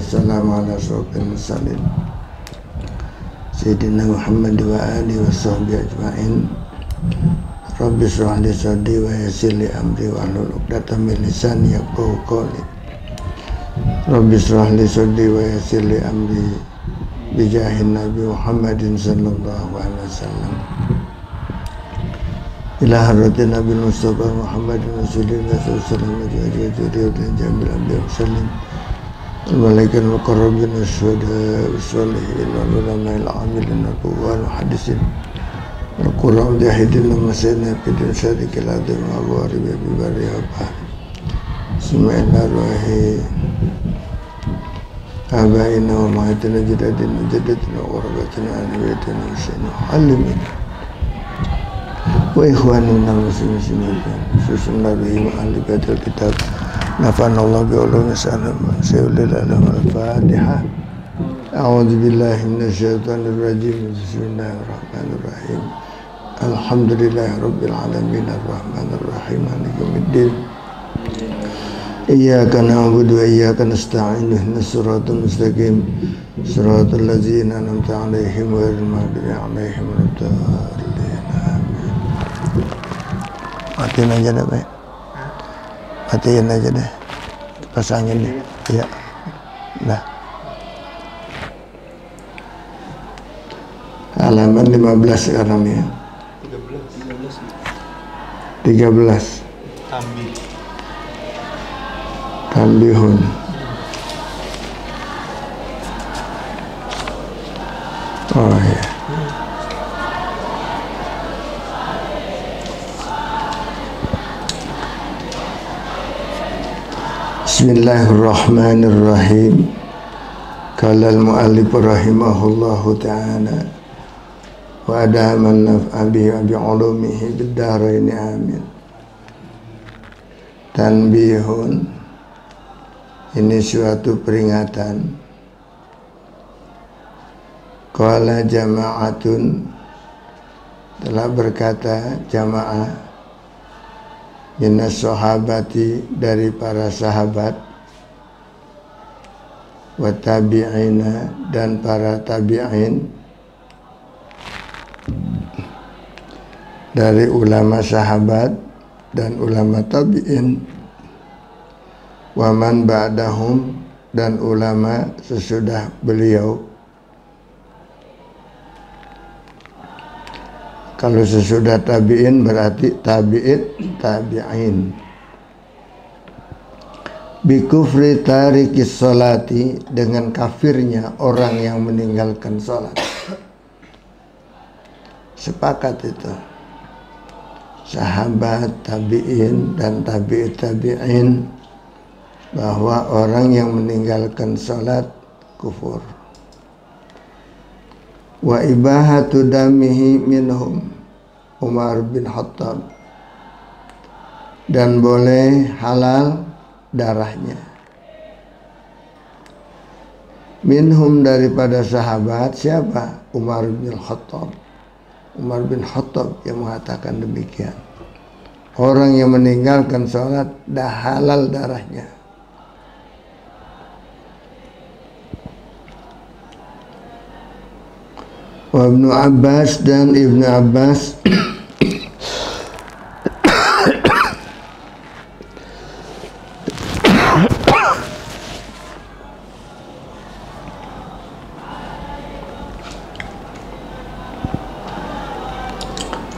wassalamu ala asyrofil mursalin Sayyidina Muhammad wa alihi wa sahbihi ajma'in. Rabbi shrah li sadri wa yassir li amri wahlul 'uqdatam min lisani yafqahu qawli. Rabbi shrah li sadri wa yassir li amri bijahin Nabi Muhammadin sallallahu alaihi wasallam. Ila hadratin Nabi Mustafa Muhammadin Rasulillah sallallahu alaihi wasallam jamil ambi wasallim. Al-malaikat al-muqarrabin wasyuhada wassalihin wal ulama'il amilin wal muhaddisin wal qurra mujahidin masyayina bidin syarikil adim wa gharib bi bari apa Bismillah ruhi abaina wa ma'atina jadadina jadatina wa qurbatina aniyatina usaina alimin wa ikhwanina muslimin susunnahi ma'alikatil kitab Nafanallahu bi'ulumi salam Al-Fatihah. A'udzu billahi minasyaitonir rajim. Bismillahirrahmanirrahim. Alhamdulillahi rabbil alamin arrahmanir rahim maliki yaumiddin. Iyyaka na'budu wa iyyaka nasta'in ihdinas siratal mustaqim siratal ladzina an'amta 'alaihim ghairil maghdubi 'alaihim waladdallin. Amin. Matiin aja deh, Pak. Matiin aja deh, pasangin deh, iya, nah. Halaman 15 sekarang ya. 13. Tambihun. Oh ya. Bismillahirrahmanirrahim. Qala al-mu'allif rahimahullahu ta'ala wa adaman naf'a bihi wa bi'ulumihi bid-darain amin. Tanbihun, ini suatu peringatan. Qala jama'atun, telah berkata jamaah minas sahabati, dari para sahabat, wa tabi'ina, dan para tabi'in, dari ulama sahabat dan ulama tabi'in, wa man ba'dahum, dan ulama sesudah beliau. Kalau sesudah tabi'in berarti tabi'in. Bi kufri tarikis sholati, dengan kafirnya orang yang meninggalkan sholat. Sepakat itu. Sahabat, tabi'in, dan tabi'in bahwa orang yang meninggalkan sholat kufur. Wa ibahatu damihi minhum Umar bin Khattab, dan boleh halal darahnya. Minhum, daripada sahabat, siapa? Umar bin Khattab. Umar bin Khattab yang mengatakan demikian. Orang yang meninggalkan sholat dah halal darahnya. Wa Ibnu Abbas, dan Ibnu Abbas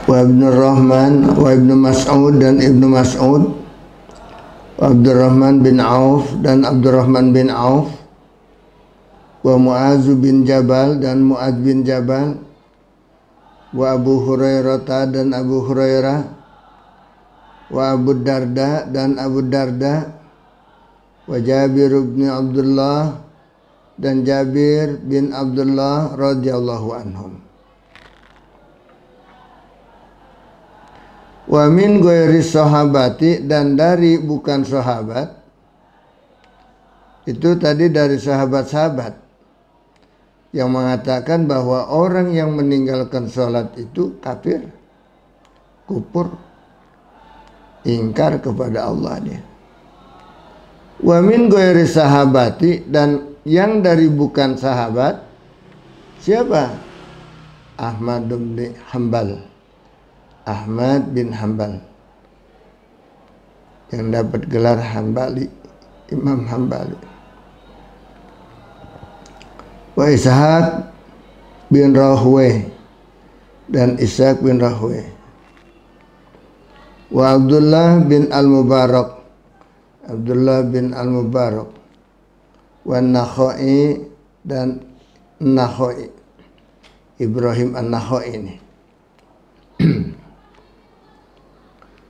wa Ibnu Rahman, wa Ibnu Mas'ud, dan Ibnu Mas'ud, wa Abdurrahman bin Auf, dan Abdurrahman bin Auf, wa Mu'adz bin Jabal, dan Mu'adz bin Jabal, wa Abu Hurairah, dan Abu Hurairah, wa Abu Darda, dan Abu Darda, wa Jabir bin Abdullah, dan Jabir bin Abdullah radhiyallahu anhum. Wa min ghairi sahabati, dan dari bukan sahabat. Itu tadi dari sahabat-sahabat yang mengatakan bahwa orang yang meninggalkan sholat itu kafir, kufur, ingkar kepada Allah dia. Wa min ghairi sahabati, dan yang dari bukan sahabat siapa? Ahmad bin Hanbal. Ahmad bin Hanbal yang dapat gelar Hanbali, Imam Hanbali. Wa Ishaq bin Rahway dan Ishaq bin Rahway. Wa Abdullah bin Al-Mubarak, Abdullah bin Al-Mubarak. Wa Nakhai dan Nakhai, Ibrahim An-Nakhai ini.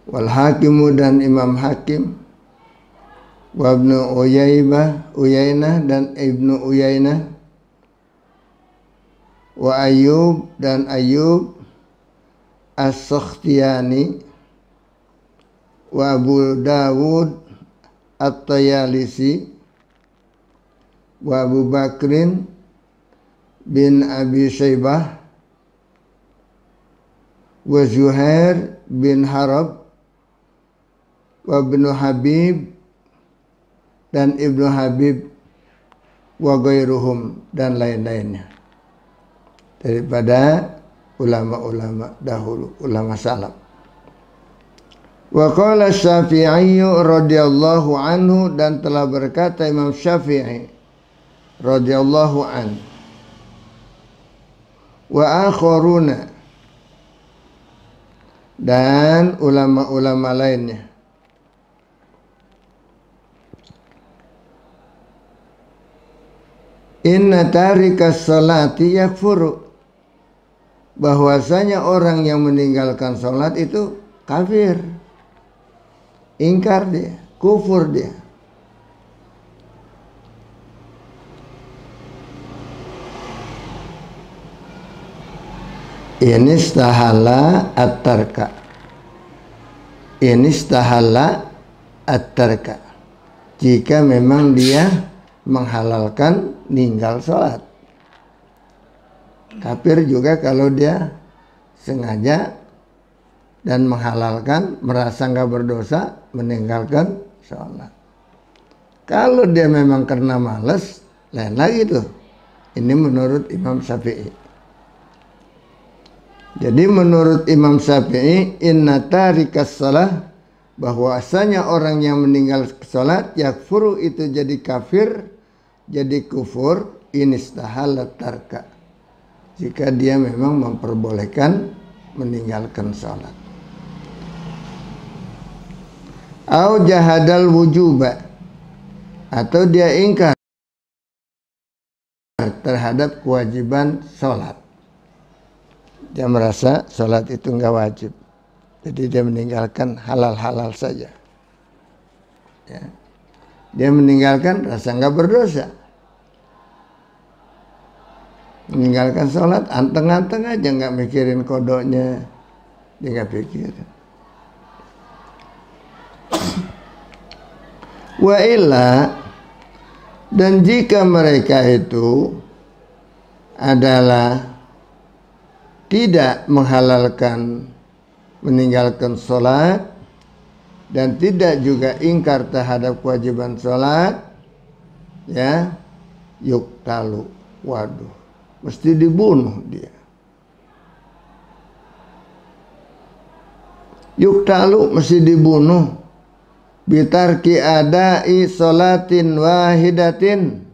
Wal Hakimu dan Imam Hakim. Wa Ibnu Uyainah dan Ibnu Uyainah. Wa Ayyub dan Ayyub As-Sakhtiyani. Wa Abu Dawud At-Tayalisi. Wa Abu Bakrin bin Abi Syaibah. Wa Zuhair bin Harab. Wa Ibnu Habib dan Ibnu Habib. Wa ghairuhum dan lain-lainnya daripada ulama-ulama dahulu, ulama salaf. Wa qala Syafi'i radhiyallahu anhu, dan telah berkata Imam Syafi'i radhiyallahu anhu, wa akharuna, dan ulama-ulama lainnya, inna tarikas salati yakfuru, bahwasanya orang yang meninggalkan sholat itu kafir, ingkar dia, kufur dia. Ini istahala at-tarka, ini istahala at-tarka, jika memang dia menghalalkan ninggal sholat. Kafir juga kalau dia sengaja dan menghalalkan, merasa nggak berdosa, meninggalkan sholat. Kalau dia memang karena malas, lain lagi tuh. Ini menurut Imam Syafi'i. Jadi menurut Imam Syafi'i, inna tarikas shalah, bahwasanya orang yang meninggal sholat yakfuru, itu jadi kafir, jadi kufur, inistahalat tarka, jika dia memang memperbolehkan meninggalkan sholat. Au jahadal wujuba, atau dia ingkar terhadap kewajiban sholat. Dia merasa sholat itu enggak wajib, jadi dia meninggalkan halal-halal saja. Ya. Dia meninggalkan rasa enggak berdosa. Meninggalkan sholat anteng-anteng aja, nggak mikirin kodoknya, dia nggak pikirin. Wa illa, dan jika mereka itu adalah tidak menghalalkan meninggalkan sholat dan tidak juga ingkar terhadap kewajiban sholat, ya, yuktalu, waduh, mesti dibunuh dia. Yuktalu, mesti dibunuh. Bitarki adai sholatin wahidatin,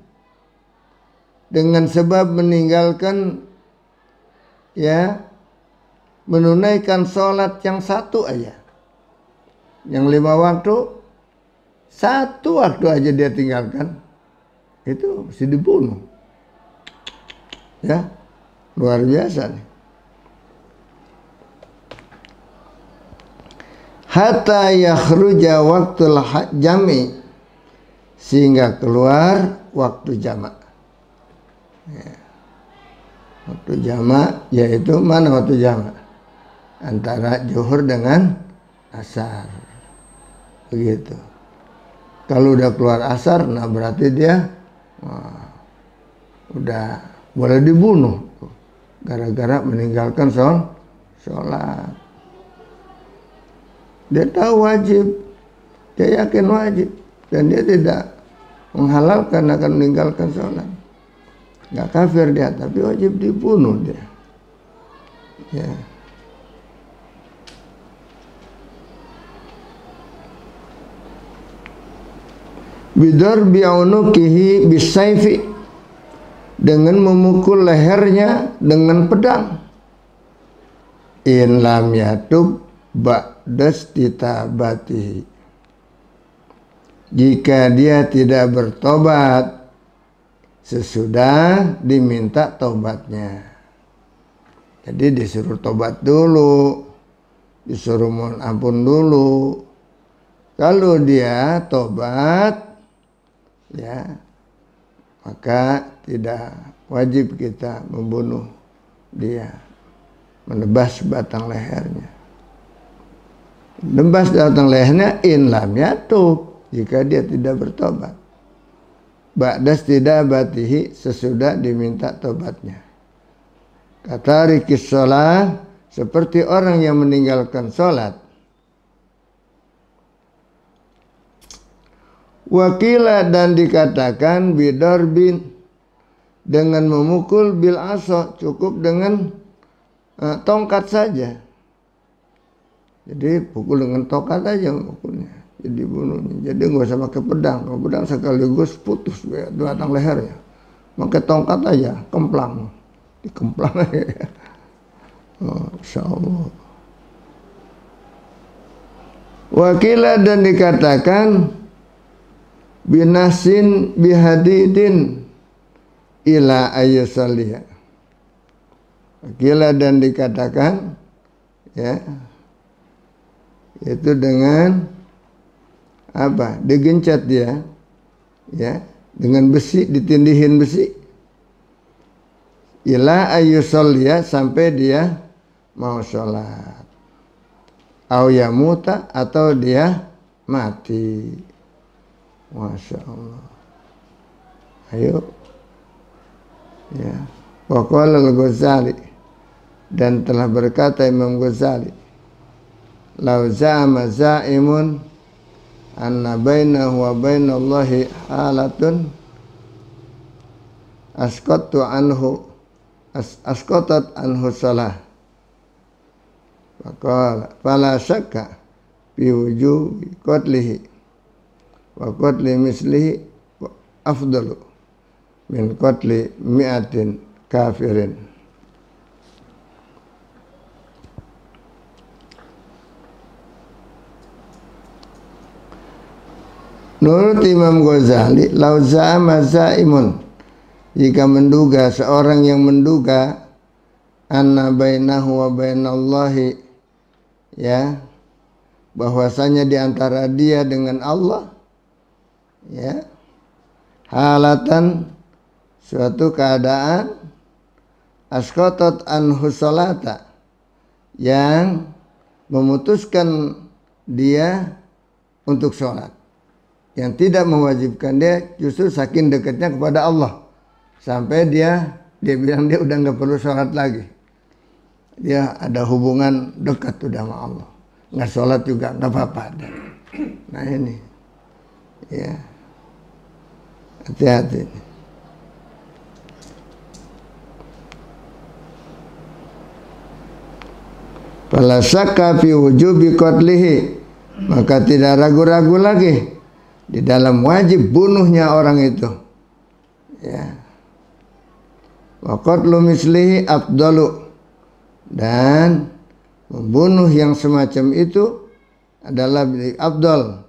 dengan sebab meninggalkan, ya, menunaikan sholat yang satu aja. Yang 5 waktu, 1 waktu aja dia tinggalkan, itu mesti dibunuh. Ya, luar biasa nih. Hatta yakhruja waktul jami, sehingga keluar waktu jamak. Ya. Waktu jamak yaitu mana waktu jamak? Antara zuhur dengan asar. Begitu. Kalau udah keluar asar, nah berarti dia udah boleh dibunuh gara-gara meninggalkan sholat. Dia tahu wajib, dia yakin wajib, dan dia tidak menghalalkan akan meninggalkan sholat. Nggak kafir dia, tapi wajib dibunuh dia. Ya. Bidarbi unuqihi bisayfi, dengan memukul lehernya dengan pedang. In lam yatub ba'dastitabatihi, jika dia tidak bertobat sesudah diminta tobatnya. Jadi disuruh tobat dulu, disuruh mohon ampun dulu. Kalau dia tobat, ya, maka tidak wajib kita membunuh dia, menebas batang lehernya. Menebas batang lehernya in lam yatub, jika dia tidak bertobat. Ba'das tidak batihi, sesudah diminta tobatnya. Kata rikis sholat, seperti orang yang meninggalkan sholat. Wakila, dan dikatakan bidarbin, dengan memukul bil aso, cukup dengan tongkat saja. Jadi pukul dengan tongkat aja mukulnya, jadi bunuhnya. Jadi nggak usah pakai pedang. Kalau pedang sekaligus putus batang lehernya. Pakai tongkat aja, kemplang, dikemplang aja. Masya Allah. Wakila, dan dikatakan binasin bihadidin ila ayyusalliha. Wakila, dan dikatakan, ya, itu dengan apa? Digencet dia, ya, dengan besi, ditindihin besi. Ila ayyusalliha, sampai dia mau sholat. Au yamuta, atau dia mati. Masya Allah. Ayo. Ya. Wa qala al-Ghazali, dan telah berkata Imam Ghazali, lau za'ama za'imun anna bainahu wa bainallahi halatun asqatat anhu salah. Faqala fala syakka fi wujubi qatlihi wa qatli mislihi afdalu min qatli mi'atin kafirin. Menurut Imam Ghazali, lau za'ama za'imun, jika menduga seorang yang menduga anna bainahu wa bainallahi, ya, bahwasanya di antara dia dengan Allah, ya, halatan, suatu keadaan, asqatat anhu salata, yang memutuskan dia untuk sholat, yang tidak mewajibkan dia, justru saking dekatnya kepada Allah sampai dia bilang dia udah nggak perlu sholat lagi. Dia ada hubungan dekat udah sama Allah, nggak sholat juga nggak apa-apa. Nah ini, ya, hati-hati. Fala syakka fi wujubi qatlihi, maka tidak ragu-ragu lagi di dalam wajib bunuhnya orang itu. Ya. Wa qatlu mislihi afdalu, dan membunuh yang semacam itu adalah lebih afdal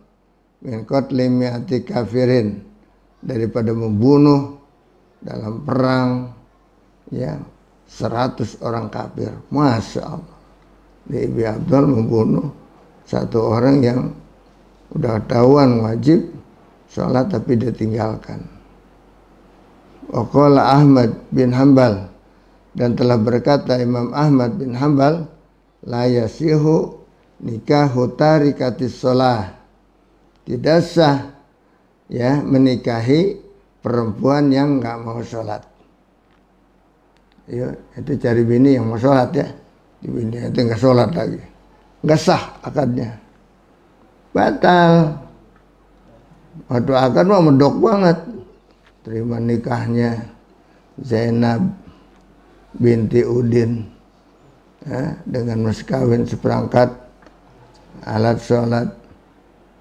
min qatli mi'ati kafirin, daripada membunuh dalam perang, ya, 100 orang kafir. Masya Allah. Lebih afdal membunuh satu orang yang udah tahuan wajib sholat tapi dia tinggalkan. Waqala Ahmad bin Hanbal, dan telah berkata Imam Ahmad bin Hanbal, la yasihu nikahu tarikatis sholah, tidak sah, ya, menikahi perempuan yang nggak mau sholat. Ya, itu cari bini yang mau sholat, ya, di bini itu nggak sholat lagi, nggak sah akadnya, batal. Waktu akad mah medok banget. Terima nikahnya Zainab binti Udin ya, dengan mas kawin seperangkat alat sholat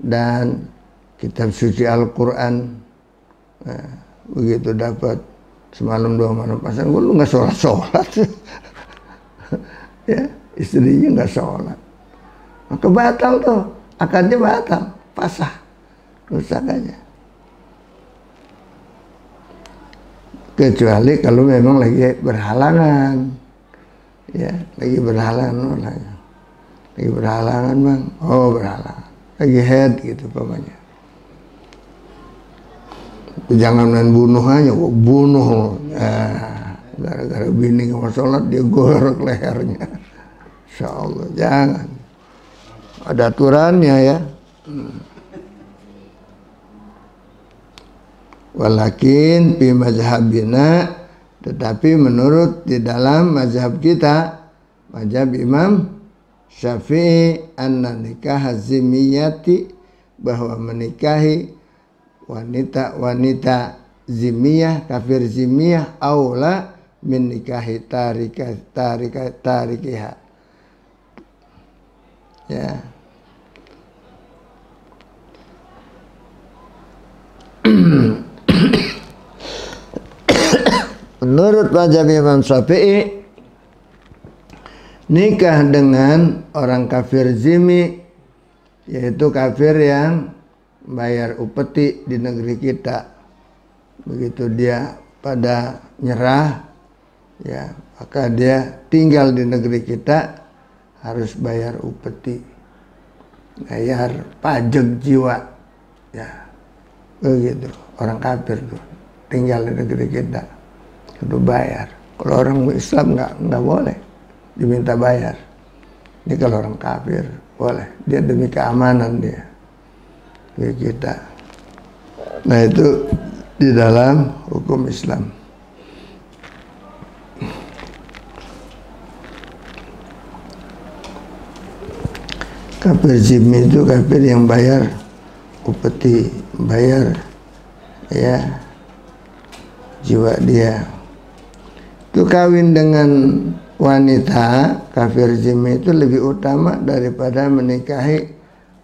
dan kitab suci Al-Quran. Nah, begitu dapat semalam 2 malam pasangan, lu nggak sholat ya, istrinya nggak sholat, maka batal tuh, akadnya batal, pasah, rusak aja. Kecuali kalau memang lagi berhalangan, ya, lagi berhalangan bang, oh berhalangan, lagi head gitu pokoknya. Jangan main bunuh aja, kok bunuh. Nah, gara-gara bini nggak mau sholat dia gorok lehernya. Insya Allah jangan. Ada aturannya ya. Walakin fi mazhabina, tetapi menurut di dalam mazhab kita, mazhab Imam Syafi'i, anna nikah zimiyati, bahwa menikahi wanita zimiyah, kafir zimiyah, aula min nikahi tarikiha. Ya. Menurut mazhab Imam Syafi'i, nikah dengan orang kafir zimmi, yaitu kafir yang bayar upeti di negeri kita, begitu dia pada nyerah, ya, maka dia tinggal di negeri kita harus bayar upeti, bayar pajak jiwa, ya, begitu. Orang kafir tuh tinggal di negeri kita itu bayar. Kalau orang Islam nggak boleh diminta bayar. Ini kalau orang kafir boleh, dia demi keamanan dia di kita. Nah itu di dalam hukum Islam. Kafir zimmi itu kafir yang bayar upeti, bayar ya jiwa dia. Itu kawin dengan wanita kafir zimmi itu lebih utama daripada menikahi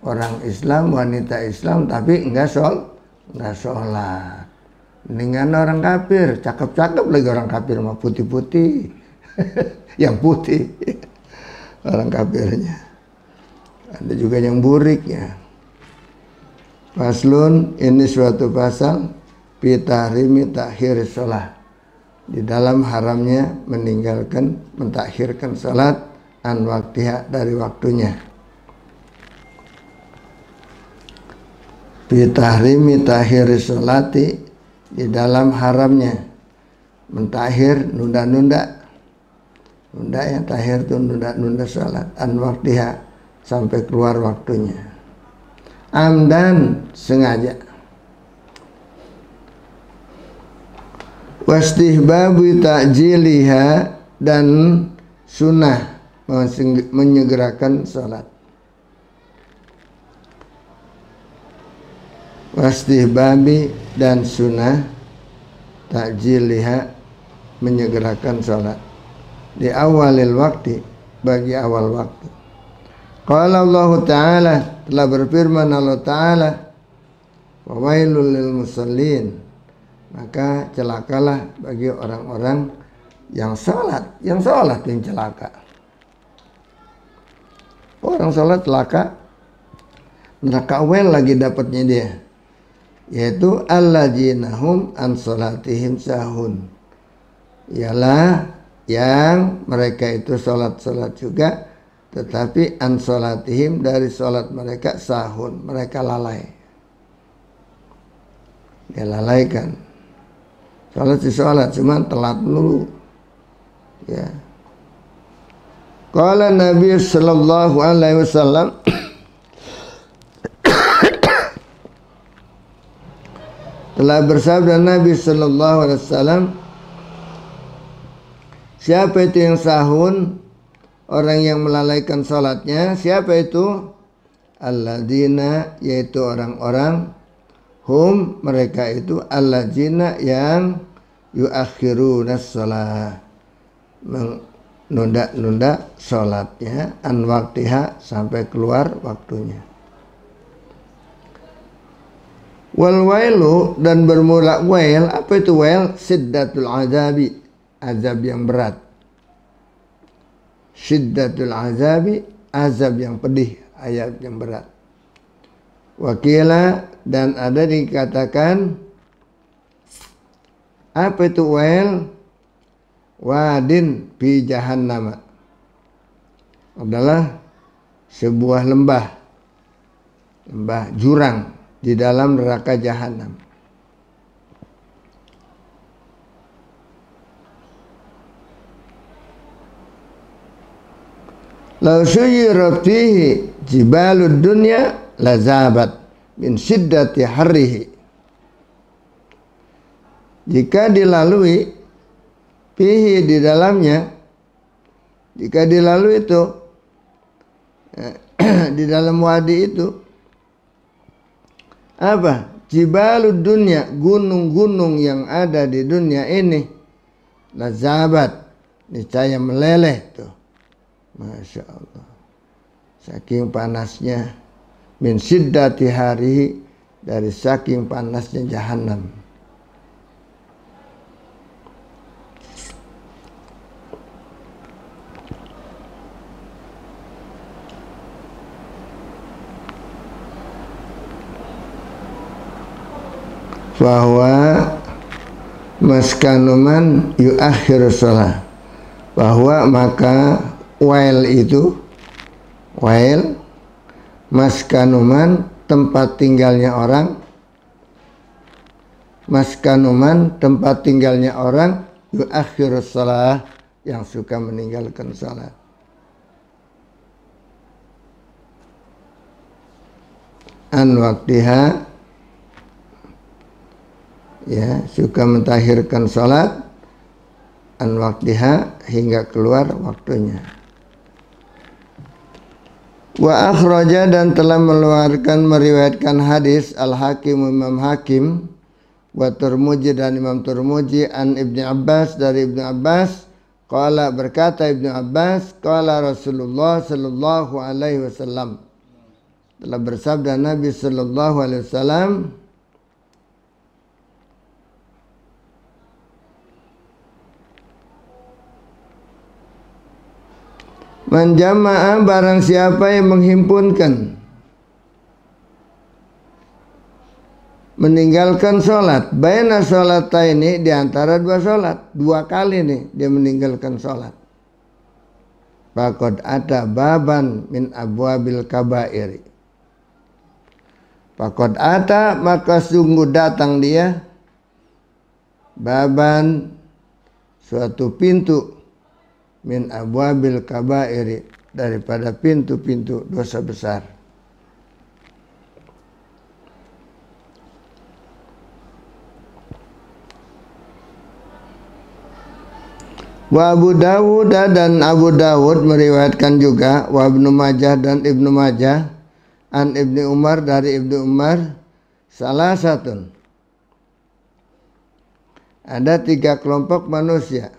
orang Islam, wanita Islam tapi enggak sholat. Mendingan orang kafir, cakep-cakep lagi orang kafir mah, putih-putih. Yang putih orang kafirnya. Ada juga yang buriknya. Faslun, ini suatu pasal fi tahrimi takhir sholat, di dalam haramnya mentakhirkan salat an waktiha, dari waktunya. Fi tahrimi takhir sholati, di dalam haramnya mentakhir, nunda-nunda. Nunda ya, takhir itu nunda-nunda salat an waktiha, sampai keluar waktunya. Amdan, sengaja. Wastihbabu ta'jiliha, dan sunnah menyegerakan salat. Wastihbabi, dan sunnah ta'jiliha, menyegerakan salat di awalil waktu, bagi awal waktu. Qala Allah Ta'ala, telah berfirman Allah Ta'ala, wa wailul lil musallin, maka celakalah bagi orang-orang yang sholat yang celaka. Orang sholat celaka, neraka wel lagi dapatnya dia, yaitu alladzina hum an sholatihim sahun, ialah yang mereka itu sholat juga, tetapi an sholatihim, dari sholat mereka, sahun, mereka lalai. Dia lalaikan. Sholat si sholat, cuma telat dulu. Ya. Qala Nabi sallallahu alaihi wasallam, telah bersabda Nabi sallallahu alaihi wasallam, siapa itu yang sahun, orang yang melalaikan sholatnya, siapa itu? Alladzina, yaitu orang-orang, Hum mereka itu alladzina yang yuakhiruna shalah, menunda-nunda sholatnya an waktiha sampai keluar waktunya. Wal wailu dan bermula wail, apa itu wail? Siddatul azabi, azab yang berat. Siddatul azabi, azab yang pedih, azab yang berat. Wakila dan ada dikatakan apa itu wail? Wadin fi jahannam, adalah sebuah lembah jurang di dalam neraka jahanam. Lau suyirat fihi jibalud dunya lazabat min shiddati harrihi. Jika dilalui fihi di dalamnya, jika dilalui itu di dalam wadi itu apa? Jibalud dunya, gunung-gunung yang ada di dunia ini lazabat, niscaya meleleh tuh. Masya Allah, saking panasnya, min siddati hari, dari saking panasnya jahanam. Bahwa maskanuman yuakhir shalah, bahwa maka wail itu, wail maskanuman tempat tinggalnya orang, maskanuman tempat tinggalnya orang, yuakhir shalah yang suka meninggalkan salat. An waktiha, ya, suka mentahirkan salat an waktiha hingga keluar waktunya. Wa akhraja dan telah mengeluarkan meriwayatkan hadis Al-Hakim Imam Hakim wa Tirmidzi dan Imam Tirmidzi an Ibnu Abbas dari Ibnu Abbas qala berkata Ibnu Abbas qala Rasulullah sallallahu alaihi wasallam, telah bersabda Nabi sallallahu alaihi wasallam, man jama'a barang siapa yang menghimpunkan, meninggalkan sholat, baina sholataini, di antara dua sholat, dua kali nih dia meninggalkan sholat, faqad ada baban min abwabil kabairi, faqad ada maka sungguh datang dia, baban suatu pintu, min abwabil kabairi, daripada pintu-pintu dosa besar. Wa Abu Dawud dan Abu Dawud meriwayatkan juga, wa Ibnu Majah dan Ibnu Majah an Ibnu Umar dari Ibnu Umar, salah satu, ada tiga kelompok manusia,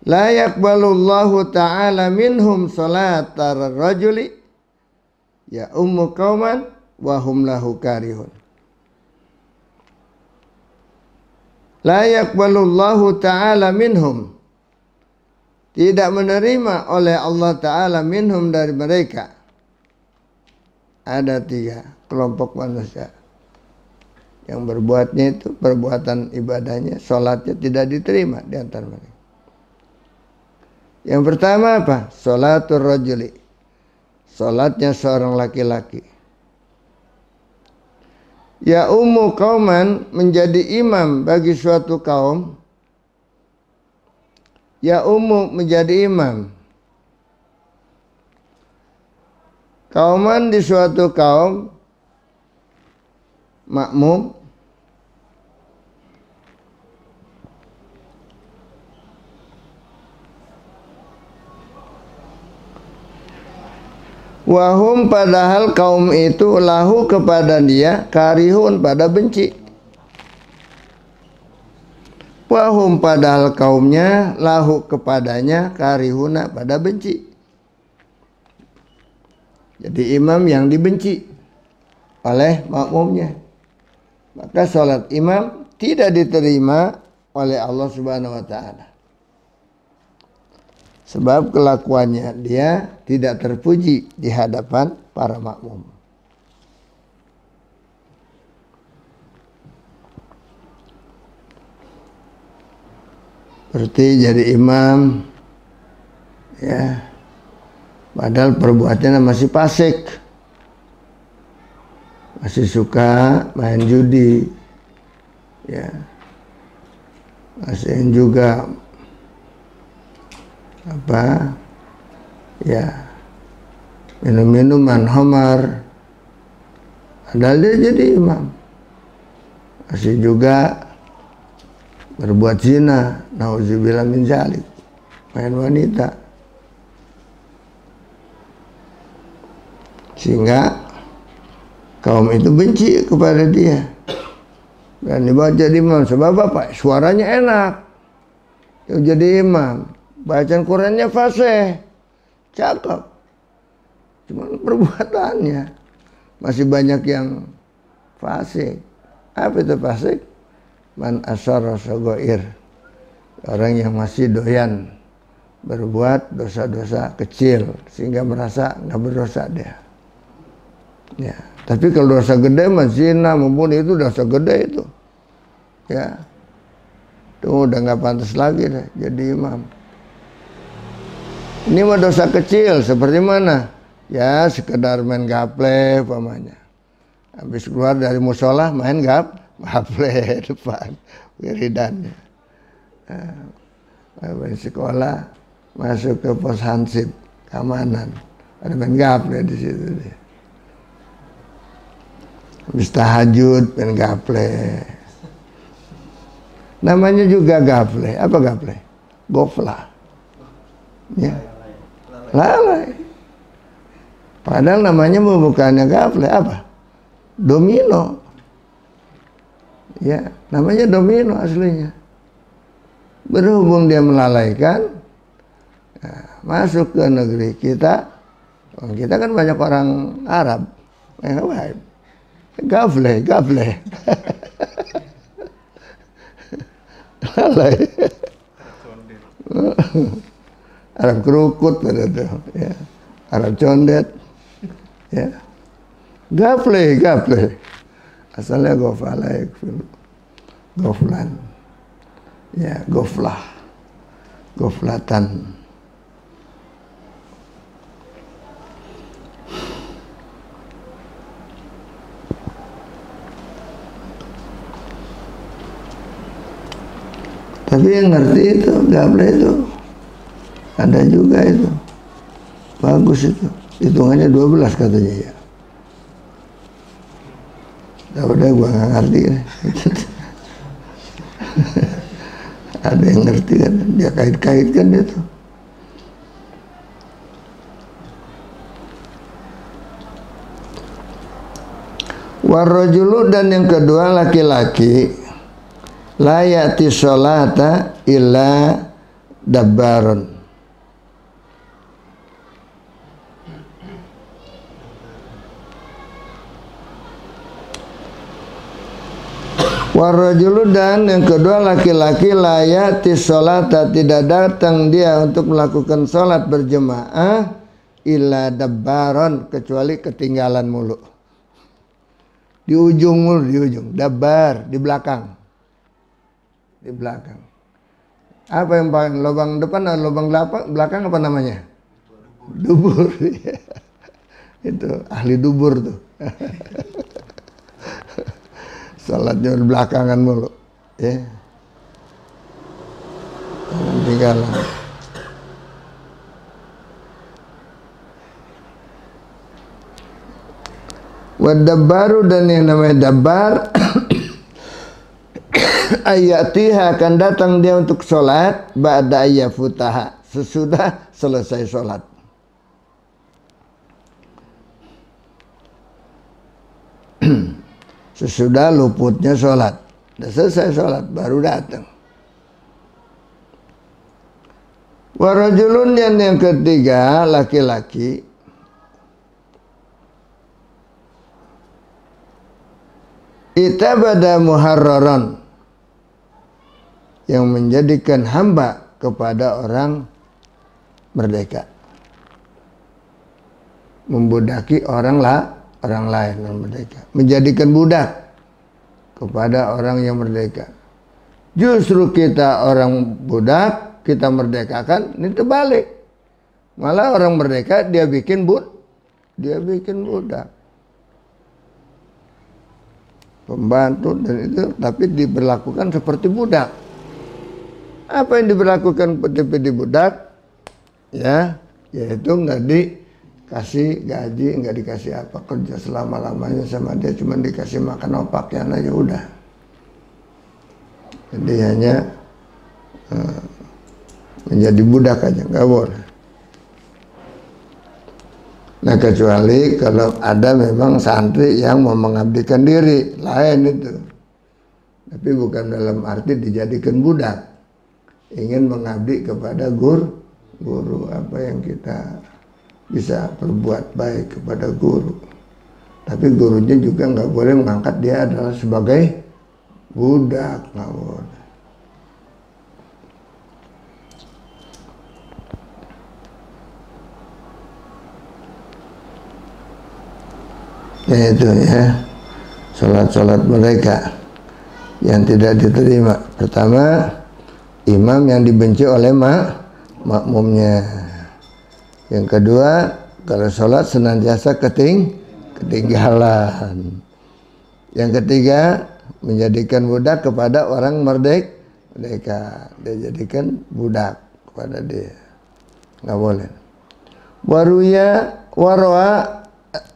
la yaqbalullahu ta'ala minhum salatar rajuli ya ummu qauman wa hum lahu karihun. La yaqbalullahu ta'ala minhum, tidak menerima oleh Allah Ta'ala minhum dari mereka. Ada tiga kelompok manusia yang berbuatnya itu, perbuatan ibadahnya, sholatnya tidak diterima di antara mereka. Yang pertama apa? Sholatur rajuli, sholatnya seorang laki-laki. Ya ummu qauman, menjadi imam bagi suatu kaum. Ya ummu, menjadi imam. Kauman di suatu kaum, makmum. Wahum padahal kaum itu lahu kepada dia karihun pada benci. Wahum padahal kaumnya lahu kepadanya karihuna pada benci. Jadi imam yang dibenci oleh makmumnya. Maka sholat imam tidak diterima oleh Allah Subhanahu wa ta'ala. Sebab kelakuannya dia tidak terpuji di hadapan para makmum. Seperti jadi imam, ya, padahal perbuatannya masih fasik, masih suka main judi, ya, masih juga minum-minuman khamar, padahal dia jadi imam. Masih juga berbuat zina, nauzubillah min dzalik, main wanita, sehingga kaum itu benci kepada dia dan dibawa jadi imam. Sebab apa? Suaranya enak, dia jadi imam. Bacaan Qurannya fasih, cakep. Cuma perbuatannya masih banyak yang fasik. Apa itu fasik? Man asyara sagoir, orang yang masih doyan berbuat dosa-dosa kecil sehingga merasa nggak berdosa dia. Ya, tapi kalau dosa gede, zina, membunuh, itu dosa gede itu. Ya, itu udah nggak pantas lagi deh jadi imam. Ini mah dosa kecil, seperti mana? Ya sekedar main gaple pamannya. Habis keluar dari musola main gaple depan wiridannya. Habis sekolah masuk ke pos hansip keamanan, ada main gaple di situ deh. Habis tahajud main gaple. Namanya juga gaple. Apa gaple? Gofla. Ya. Lalai. Padahal namanya bukannya gaple, apa? Domino. Ya, namanya domino aslinya. Berhubung dia melalaikan, masuk ke negeri kita. Kita kan banyak orang Arab. Gaple. Lalai. Arab kerukut pada itu, ya. Arab condet, ya. Gaple. Asalnya gofala, goflan, ya, goflatan. Tapi yang ngerti itu, gaple itu ada juga itu, bagus itu, hitungannya 12 katanya ya. Udah gua nggak ngerti kan. Ada yang ngerti kan, dia kait-kaitkan itu. Warrajulu, dan yang kedua laki-laki, la ya'ti sholata illa dabbarun. Warrajulu, dan yang kedua laki-laki, la ya'ti sholata, tidak datang dia untuk melakukan sholat berjemaah illa dabbaron, kecuali ketinggalan mulu. Di ujung mulu, di ujung. Dabbar, di belakang. Di belakang. Apa yang paling, lubang depan atau lubang belakang apa namanya? Dubur. Itu ahli dubur tuh. Salatnya di belakangan mulu, ya. Jangan tinggalan. Wadabbaru, dan yang namanya dabbar, ayatiha, akan datang dia untuk sholat ba'da ayyafutaha, sesudah selesai sholat. sesudah luputnya sholat. Sudah selesai sholat baru datang. Warajulun yang ketiga laki-laki itabada muharraran, yang menjadikan hamba kepada orang merdeka, membudaki orang lain yang merdeka, menjadikan budak kepada orang yang merdeka. Justru kita orang budak, kita merdekakan, ini terbalik. Malah orang merdeka dia bikin budak. Pembantu dan itu, tapi diberlakukan seperti budak. Apa yang diberlakukan seperti budak? Ya, yaitu nggak dikasih gaji, nggak dikasih apa, kerja selama-lamanya sama dia, cuma dikasih makan pakaian aja udah. Jadi hanya menjadi budak aja, nggak boleh. Nah, kecuali kalau ada memang santri yang mau mengabdikan diri, lain itu. Tapi bukan dalam arti dijadikan budak. Ingin mengabdi kepada guru, apa yang kita bisa perbuat baik kepada guru. Tapi gurunya juga nggak boleh mengangkat dia adalah sebagai budak, nggak boleh. Ya itu ya, sholat mereka yang tidak diterima. Pertama, imam yang dibenci oleh makmumnya. Yang kedua, kalau sholat senantiasa ketinggalan. Yang ketiga, menjadikan budak kepada orang merdeka. Dia jadikan budak kepada dia, nggak boleh. Warwa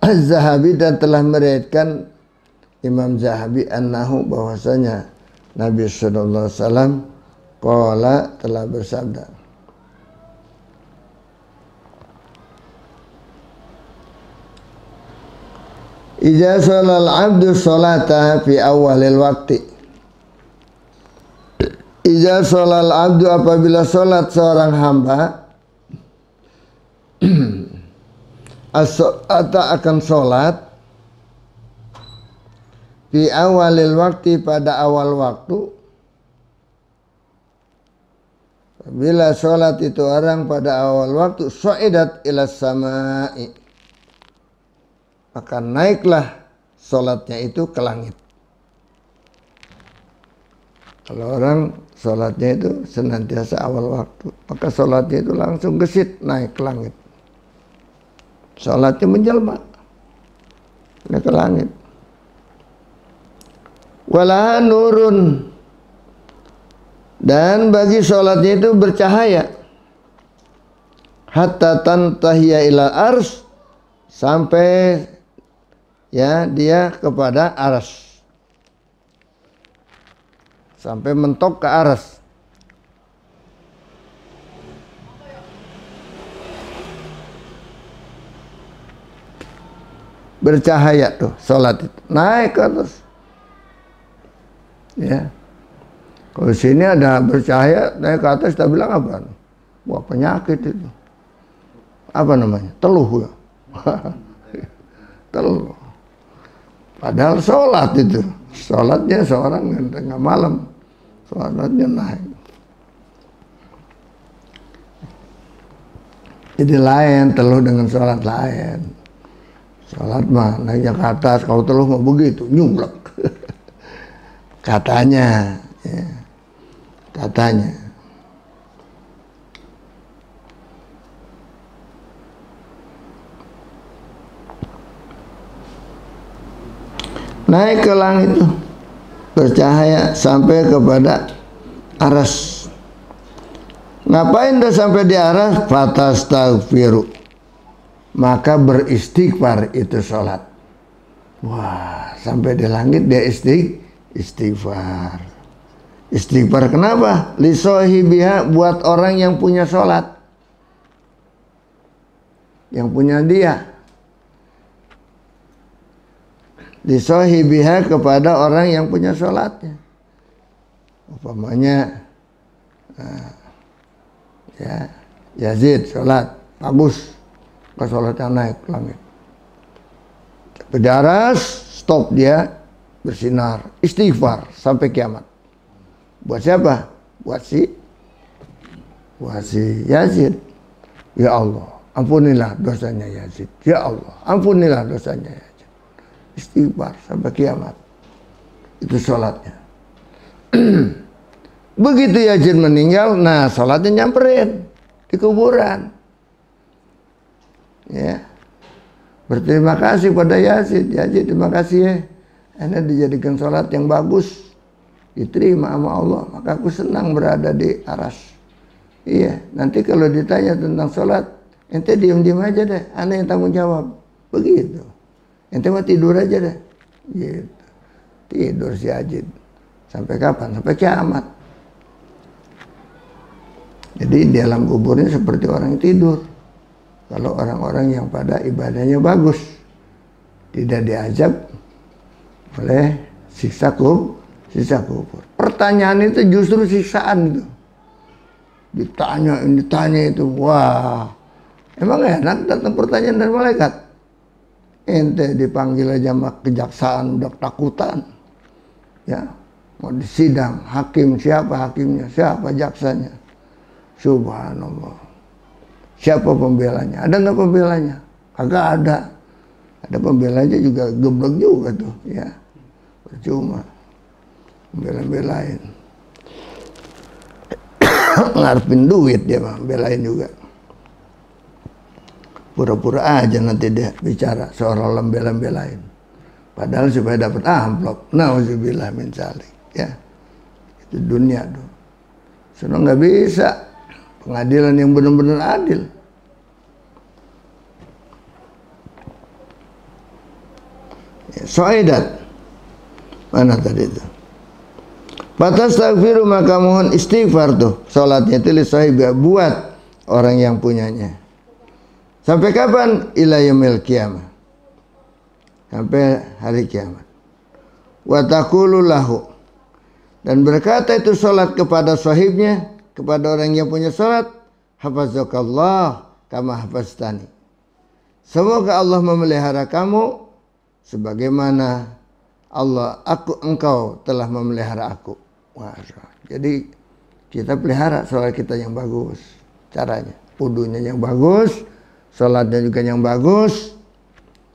Az-Zahabi, dan telah meriwayatkan Imam Zahabi annahu, bahwasanya Nabi sallallahu alaihi wasallam qala, telah bersabda, idza sholal abdu sholata fi awalil waqti. Idza sholal abdu, apabila sholat seorang hamba, as-sholata, akan sholat, fi awalil waktu, pada awal waktu. Bila sholat itu orang pada awal waktu, su'idat ila samai, maka naiklah sholatnya itu ke langit. Kalau orang sholatnya itu senantiasa awal waktu, maka sholatnya itu langsung gesit naik ke langit. Sholatnya menjelma naik ke langit. Walaha nurun, dan bagi sholatnya itu bercahaya, hatta tantahiya ila ars, sampai ya dia kepada aras, sampai mentok ke aras. Bercahaya tuh sholat itu, naik ke atas. Ya, kalau sini ada bercahaya naik ke atas, kita bilang apa? Wah, penyakit itu. Apa namanya? Teluh ya. Teluh. Padahal sholat itu, sholatnya seorang tengah malam, sholatnya naik. Jadi lain teluh dengan sholat lain. Sholat mah naiknya ke atas, kalau teluh mah begitu, nyumlek. Katanya, ya, katanya. Naik ke langit itu, bercahaya sampai kepada aras. Ngapain dah sampai di aras? Fatastaghfiru, maka beristighfar itu sholat. Wah, sampai di langit dia istighfar. Istighfar kenapa? Li sahibiha, buat orang yang punya sholat, yang punya dia. Lisahibiha, kepada orang yang punya sholatnya. Umpamanya ya Yazid sholat bagus, ke sholatnya naik ke langit. Sampai di aras, stop, dia bersinar istighfar sampai kiamat. Buat siapa? Buat si Yazid. Ya Allah, ampunilah dosanya Yazid. Ya Allah, ampunilah dosanya Yazid. Istighfar sampai kiamat. Itu sholatnya. Begitu Yazid meninggal, nah sholatnya nyamperin di kuburan. Ya, berterima kasih pada Yazid. Yazid, terima kasih ya, Anda dijadikan sholat yang bagus, diterima sama Allah, maka aku senang berada di aras. Iya, nanti kalau ditanya tentang sholat, ente diam-diam aja deh, Anda yang tanggung jawab. Begitu. Ente mah tidur aja deh. Gitu. Tidur si Yazid. Sampai kapan? Sampai kiamat. Jadi di alam kuburnya seperti orang yang tidur. Kalau orang-orang yang pada ibadahnya bagus, tidak diazab oleh siksa kubur. Pertanyaan itu justru siksaan itu. Ditanya itu, wah, emang enak datang pertanyaan dari malaikat? Ente dipanggil aja sama kejaksaan udah takutan. Ya, mau disidang, hakim siapa hakimnya, siapa jaksanya? Subhanallah. Siapa pembelanya? Ada nggak pembelanya? Kagak ada. Ada pembelanya juga geblek juga tuh, ya. Percuma. Bela-belain. Ngarepin duit dia mah, belain juga. Pura-pura aja nanti dia bicara seolah-olah bela-belain. Padahal supaya dapat amplop. Nauzubillah min dzalik, ya. Itu dunia tuh. Soalnya nggak bisa pengadilan yang benar-benar adil. Ya, Soedat. Mana tadi itu? Fatastaghfiru, maka mohon istighfar tuh. Salatnya itu li sahibi, buat orang yang punyanya. Sampai kapan? Ila yaumil qiyamah. Sampai hari kiamat. Wa taqulu lahu, dan berkata itu salat kepada sahibnya, kepada orang yang punya salat, hafazakallah kama hafaztani. Semoga Allah memelihara kamu sebagaimana engkau telah memelihara aku. Jadi kita pelihara sholat kita yang bagus. Caranya wudunya yang bagus, sholatnya juga yang bagus.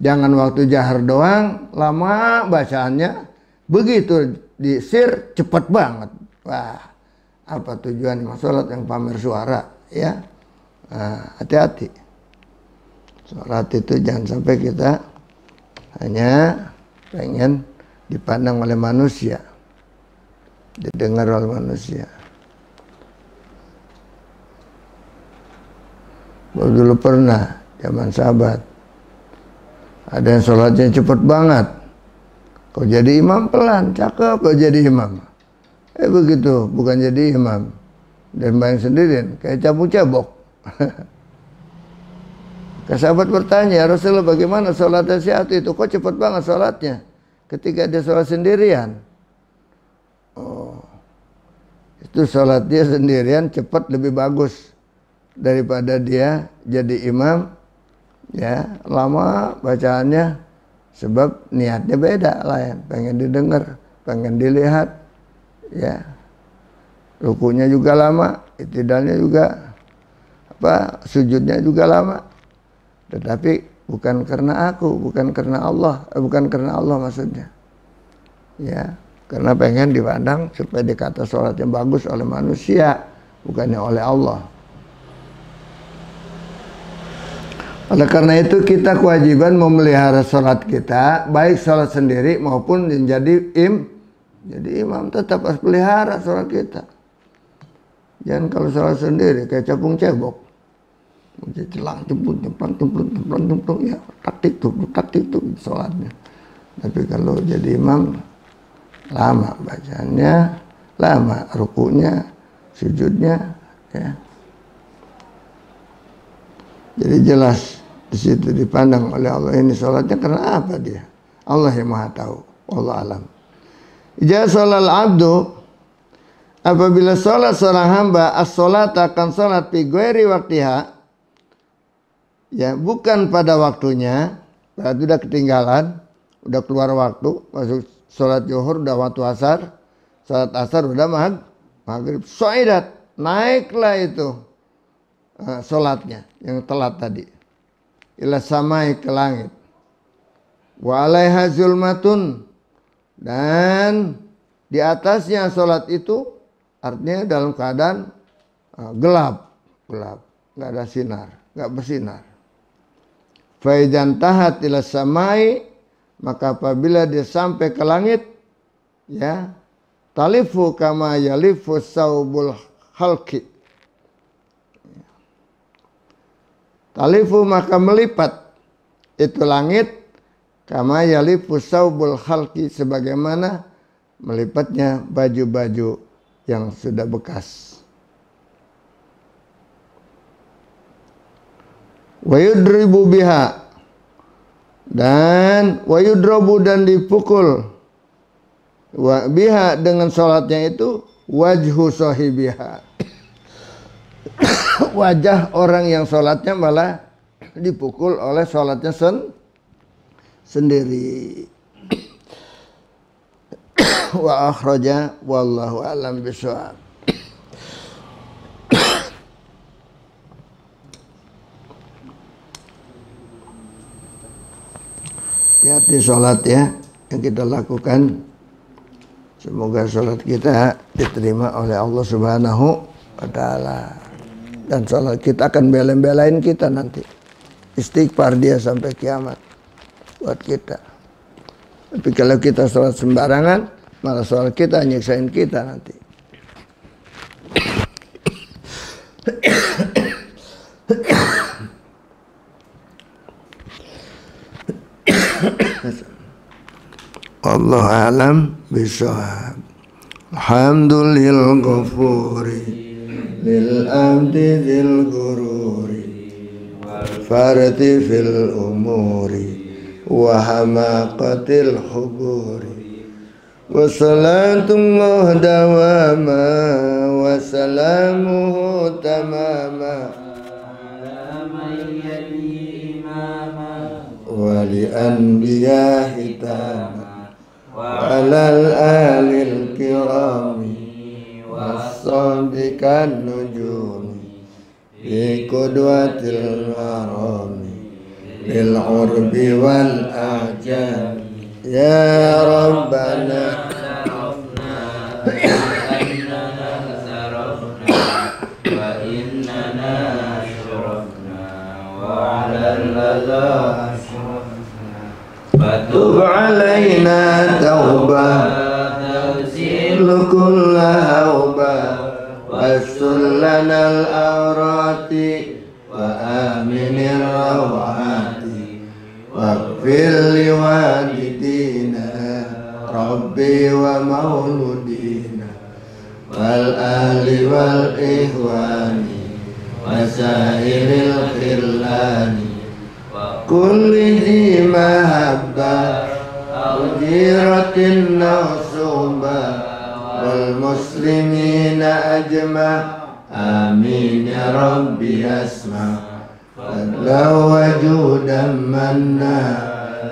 Jangan waktu jahar doang, lama bacaannya. Begitu disir cepat banget. Wah, apa tujuan sholat yang pamer suara, ya? Hati-hati. Sholat itu jangan sampai kita hanya pengen dipandang oleh manusia, didengar oleh manusia. Dulu pernah zaman sahabat, ada yang sholatnya cepet banget, kok jadi imam pelan, cakep kok jadi imam. Begitu, bukan jadi imam dan bayang sendirian, kayak cabut-cabok. Sahabat bertanya, ya Rasulullah, bagaimana sholatnya si Atu itu? Kok cepat banget sholatnya ketika dia sholat sendirian? Oh, itu sholat dia sendirian cepat lebih bagus daripada dia jadi imam, ya, lama bacaannya, sebab niatnya beda lain, pengen didengar, pengen dilihat, ya. Rukunya juga lama, i'tidalnya juga, sujudnya juga lama. Tetapi bukan karena aku, bukan karena Allah, bukan karena Allah maksudnya, ya, karena pengen dipandang supaya dikata sholat yang bagus oleh manusia, bukannya oleh Allah. Oleh karena itu kita kewajiban memelihara sholat kita, baik sholat sendiri maupun jadi imam, tetap harus pelihara sholat kita. Jangan kalau sholat sendiri kayak capung cebok. Celang cemplung ya, taktik tuh sholatnya. Tapi kalau jadi imam, lama bacanya, lama rukunya, sujudnya, ya. Jadi jelas di situ dipandang oleh Allah, ini sholatnya karena apa dia? Allah yang maha tahu. Wallahu alam. Idza sholal abdu, apabila sholat seorang hamba, as-sholat akan sholat fi ghairi waktiha, ya bukan pada waktunya, berarti udah ketinggalan, udah keluar waktu, masuk sholat zuhur udah waktu asar, sholat asar udah maghrib, soidat, naiklah itu sholatnya yang telat tadi, ila samai, ke langit, wa alaiha zulmatun, dan di atasnya sholat itu artinya dalam keadaan gelap, nggak ada sinar, nggak bersinar. Faidan tahat ila samai, maka apabila dia sampai ke langit, ya, talifu kama yalifu saubul halki, talifu maka melipat itu langit, kama yalifu saubul halki, sebagaimana melipatnya baju-baju yang sudah bekas. Wa yudribu biha, dan wa yudrabu, dan dipukul wa biha, dengan sholatnya itu, wajhu sahibiha, wajah orang yang sholatnya malah dipukul oleh sholatnya sendiri. Wa akhraja wallahu alam bishawab. Hati-hati sholat ya yang kita lakukan. Semoga sholat kita diterima oleh Allah Subhanahu wa ta'ala. Dan sholat kita akan bela-belain kita nanti. Istighfar dia sampai kiamat buat kita. Tapi kalau kita sholat sembarangan, malah sholat kita nyiksain kita nanti. Allah alam bishawab. Alhamdulillah ghafuri lil abdi dzil gururi wal farati fil umuri wa hamaqatil huburi wa salatullah dawama wa salamuhu tamama wa li anbiya'i tama wa alal alil kirami was-sabiqan nujumi bi qudwatil marami lil urbi wal ajami ya rabbana wa innana asyrafna wa alal ladha fatub alaina taubah tagsil kulla hauba wassul lanal awrati wa aminir rawati waghfir liwalidina rabbi wa mauludina wal ahli wal ihwani wa sa'iril khillani kulli di mahabbah ujiratin nausubah wal muslimina ajmah amin ya rabbi asma fadla wajudan manna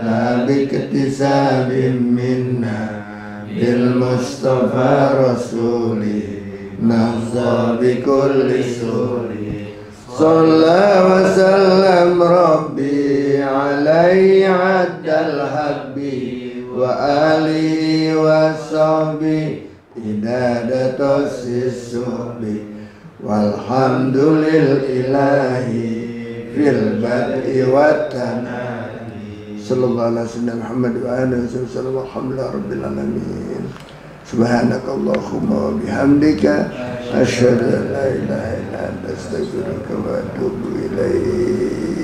la biktisabim minna bil mustafa rasuli nafza bi kulli suri sallallahu wa sallam rabbi alaihi addal habbi wa alihi wa sahbihi idadatus sisubi walhamdulillahi fil bad'i wat tanani sallallahu alaihi wasallam Muhammad wa alihi wasallam alhamdulillahi rabbil alamin subhanakallahumma wa bihamdika asyhadu an la ilaha illa anta astaghfiruka wa atubu ilaik.